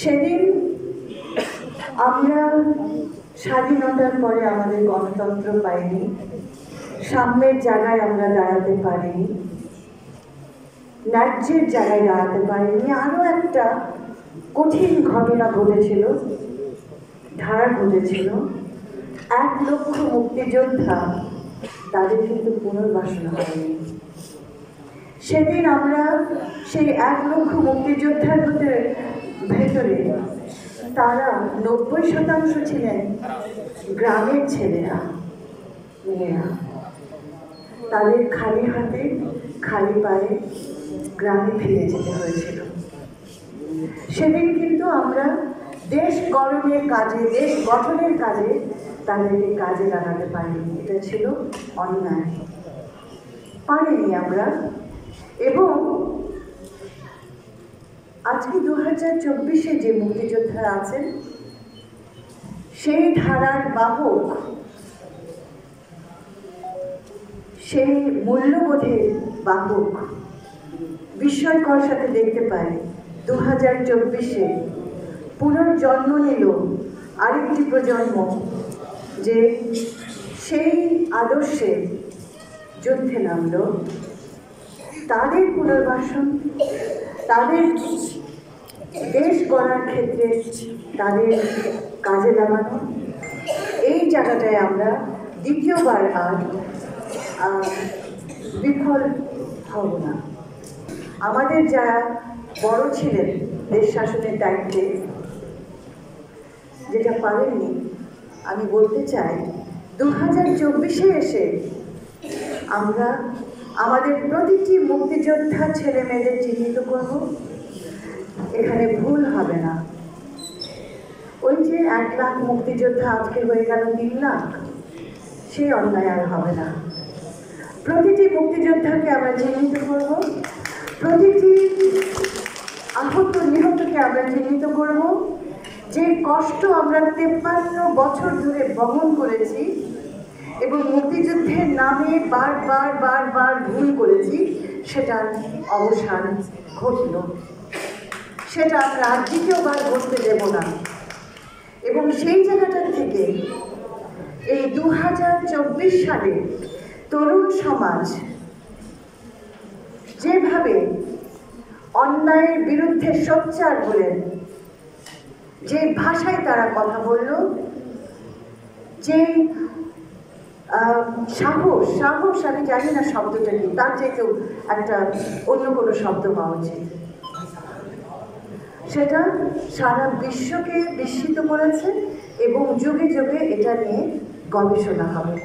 সেদিন আমরা স্বাধীনতার পরে আমাদের গণতন্ত্র পাইনি, সাম্যের জায়গায় আমরা দাঁড়াতে পারিনি, ন্যায্যের জায়গায় দাঁড়াতে পারিনি। আরও একটা কঠিন ঘটনা ঘটেছিল, ধারা ঘটেছিল। 1 লক্ষ মুক্তিযোদ্ধা, তাদের কিন্তু পুনর্বাসন হয়নি। সেদিন আমরা সেই 1 লক্ষ মুক্তিযোদ্ধার ভেতরে তারা 90% ছিলেন গ্রামের ছেলেরা, মেয়েরা। তাদের খালি হাতে খালি পায়ে গ্রামে ফিরে যেতে হয়েছিল। সেদিন কিন্তু আমরা দেশ গঠনের কাজে, দেশ গঠনের কাজে তাদেরকে কাজে লাগাতে পারিনি। এটা ছিল অন্যায়, পারিনি আমরা। এবং আজকে 2024-এ যে মুক্তিযোদ্ধারা আছেন, সেই ধারার বাহক, সেই মূল্যবোধের বাহক বিস্ময়কর সাথে দেখতে পাই 2024-এ পুনর্জন্ম নিল আরেকটি প্রজন্ম, যে সেই আদর্শে যুদ্ধে নামল। তাদের পুনর্বাসন, তাদের দেশ গড়ার ক্ষেত্রে তাদের কাজে লাগানো, এই জায়গাটায় আমরা দ্বিতীয়বার আর বিফল হব না। আমাদের যারা বড় ছিলেন দেশ শাসনের দায়িত্বে, যেটা পারেননি, আমি বলতে চাই 2024-এ এসে আমরা আমাদের প্রতিটি মুক্তিযোদ্ধা ছেলে মেয়েদের চিহ্নিত করব। এখানে ভুল হবে না। ওই যে 1 লাখ মুক্তিযোদ্ধা আজকে হয়ে গেল 3 লাখ, সেই অন্যায় আর হবে না। প্রতিটি মুক্তিযোদ্ধাকে আমরা চিহ্নিত করব, প্রতিটি আহত নিহতকে আমরা চিহ্নিত করব। যে কষ্ট আমরা 53 বছর ধরে বহন করেছি এবং মুক্তিযুদ্ধের নামে বারবার ভুল করেছি, সেটার অবসান ঘটল। সেটা আমরা আর দ্বিতীয়বার ঘটতে দেব না। এবং সেই জায়গাটা থেকে এই 2024 সালে তরুণ সমাজ যেভাবে অন্যায়ের বিরুদ্ধে সোচ্চার হলেন, যে ভাষায় তারা কথা বলল, যে সাহস, আমি জানি না শব্দটা কি, তার চাইতেও একটা অন্য কোনো শব্দ পাওয়া উচিত, সেটা সারা বিশ্বকে বিস্মিত করেছে এবং যুগে যুগে এটা নিয়ে গবেষণা হবে।